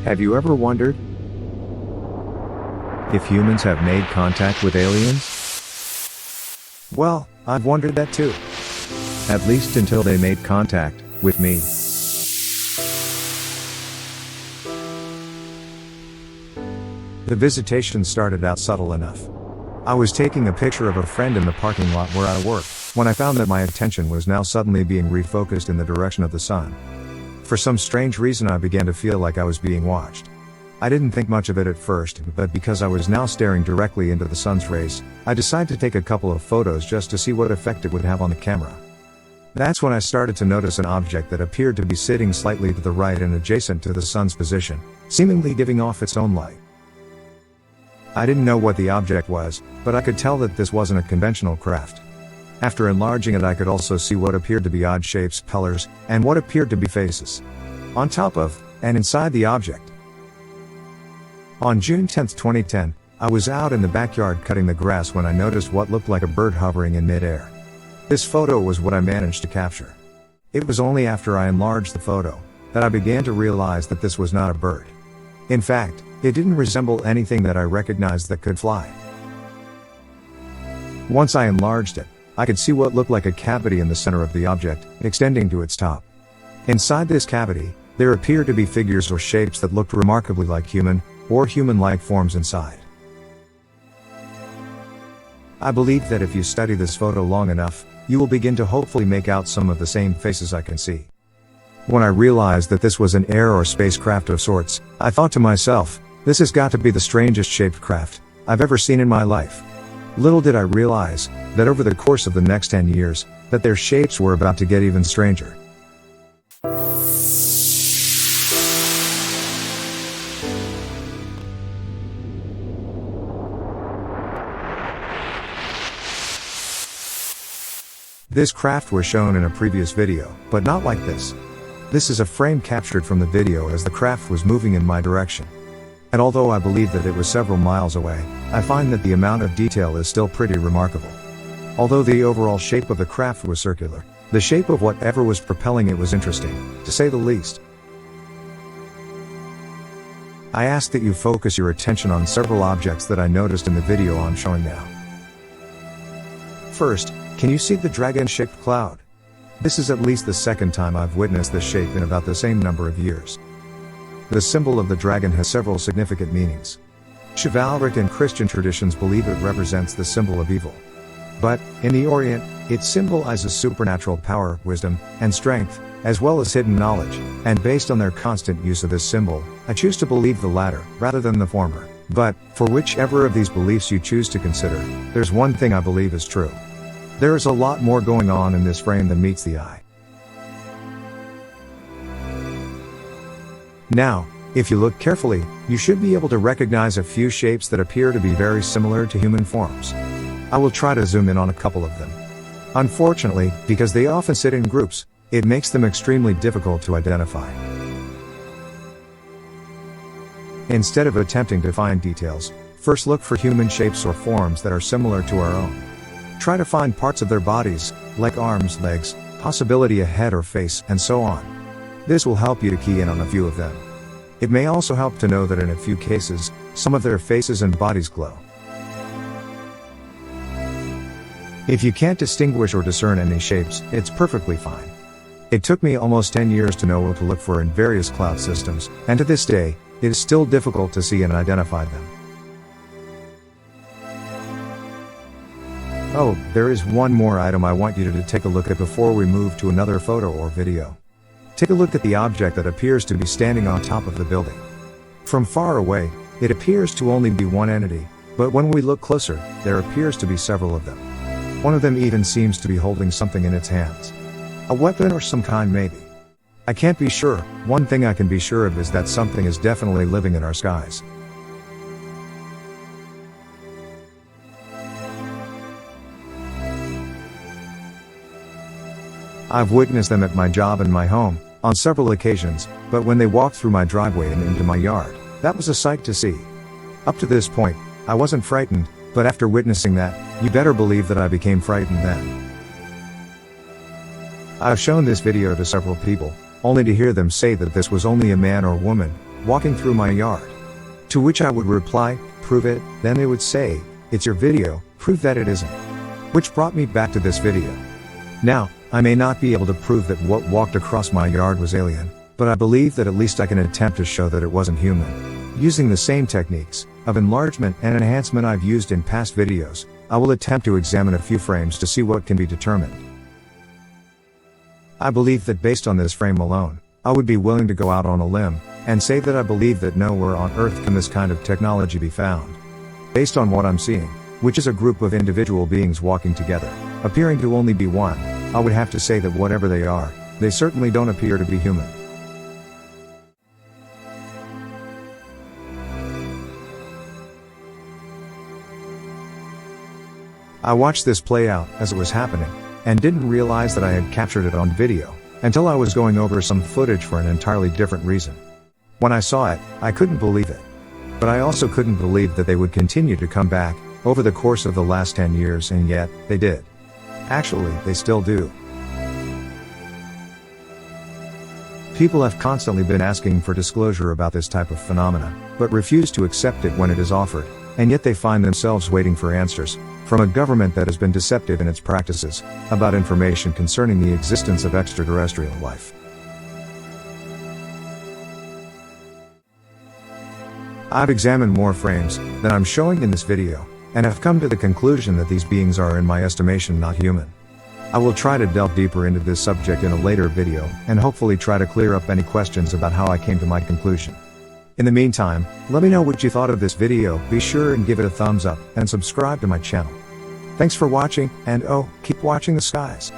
Have you ever wondered if humans have made contact with aliens? Well, I've wondered that too. At least until they made contact with me. The visitation started out subtle enough. I was taking a picture of a friend in the parking lot where I work, when I found that my attention was now suddenly being refocused in the direction of the sun. For some strange reason I began to feel like I was being watched. I didn't think much of it at first, but because I was now staring directly into the sun's rays, I decided to take a couple of photos just to see what effect it would have on the camera. That's when I started to notice an object that appeared to be sitting slightly to the right and adjacent to the sun's position, seemingly giving off its own light. I didn't know what the object was, but I could tell that this wasn't a conventional craft. After enlarging it I could also see what appeared to be odd shapes, colors, and what appeared to be faces. On top of, and inside the object. On June 10, 2010, I was out in the backyard cutting the grass when I noticed what looked like a bird hovering in mid-air. This photo was what I managed to capture. It was only after I enlarged the photo that I began to realize that this was not a bird. In fact, it didn't resemble anything that I recognized that could fly. Once I enlarged it, I could see what looked like a cavity in the center of the object, extending to its top. Inside this cavity, there appeared to be figures or shapes that looked remarkably like human, or human-like forms inside. I believe that if you study this photo long enough, you will begin to hopefully make out some of the same faces I can see. When I realized that this was an air or spacecraft of sorts, I thought to myself, this has got to be the strangest shaped craft I've ever seen in my life. Little did I realize that over the course of the next 10 years, that their shapes were about to get even stranger. This craft was shown in a previous video, but not like this. This is a frame captured from the video as the craft was moving in my direction. And although I believe that it was several miles away, I find that the amount of detail is still pretty remarkable. Although the overall shape of the craft was circular, the shape of whatever was propelling it was interesting, to say the least. I ask that you focus your attention on several objects that I noticed in the video I'm showing now. First, can you see the dragon-shaped cloud? This is at least the second time I've witnessed this shape in about the same number of years. The symbol of the dragon has several significant meanings. Chivalric and Christian traditions believe it represents the symbol of evil. But, in the Orient, it symbolizes supernatural power, wisdom, and strength, as well as hidden knowledge, and based on their constant use of this symbol, I choose to believe the latter, rather than the former. But, for whichever of these beliefs you choose to consider, there's one thing I believe is true. There is a lot more going on in this frame than meets the eye. Now, if you look carefully, you should be able to recognize a few shapes that appear to be very similar to human forms. I will try to zoom in on a couple of them. Unfortunately, because they often sit in groups, it makes them extremely difficult to identify. Instead of attempting to find details, first look for human shapes or forms that are similar to our own. Try to find parts of their bodies, like arms, legs, possibility a head or face, and so on. This will help you to key in on a few of them. It may also help to know that in a few cases, some of their faces and bodies glow. If you can't distinguish or discern any shapes, it's perfectly fine. It took me almost 10 years to know what to look for in various cloud systems, and to this day, it is still difficult to see and identify them. Oh, there is one more item I want you to take a look at before we move to another photo or video. Take a look at the object that appears to be standing on top of the building. From far away, it appears to only be one entity, but when we look closer, there appears to be several of them. One of them even seems to be holding something in its hands. A weapon or some kind maybe. I can't be sure. One thing I can be sure of is that something is definitely living in our skies. I've witnessed them at my job and my home, on several occasions, but when they walked through my driveway and into my yard, that was a sight to see. Up to this point, I wasn't frightened, but after witnessing that, you better believe that I became frightened then. I've shown this video to several people, only to hear them say that this was only a man or woman, walking through my yard. To which I would reply, "Prove it." Then they would say, "It's your video, prove that it isn't." Which brought me back to this video. Now, I may not be able to prove that what walked across my yard was alien, but I believe that at least I can attempt to show that it wasn't human. Using the same techniques of enlargement and enhancement I've used in past videos, I will attempt to examine a few frames to see what can be determined. I believe that based on this frame alone, I would be willing to go out on a limb and say that I believe that nowhere on Earth can this kind of technology be found. Based on what I'm seeing, which is a group of individual beings walking together, appearing to only be one, I would have to say that whatever they are, they certainly don't appear to be human. I watched this play out as it was happening, and didn't realize that I had captured it on video, until I was going over some footage for an entirely different reason. When I saw it, I couldn't believe it. But I also couldn't believe that they would continue to come back, over the course of the last 10 years, and yet, they did. Actually, they still do. People have constantly been asking for disclosure about this type of phenomena, but refuse to accept it when it is offered, and yet they find themselves waiting for answers from a government that has been deceptive in its practices about information concerning the existence of extraterrestrial life. I've examined more frames than I'm showing in this video, and have come to the conclusion that these beings are, in my estimation, not human. I will try to delve deeper into this subject in a later video, and hopefully try to clear up any questions about how I came to my conclusion. In the meantime, let me know what you thought of this video. Be sure and give it a thumbs up, and subscribe to my channel. Thanks for watching, and keep watching the skies.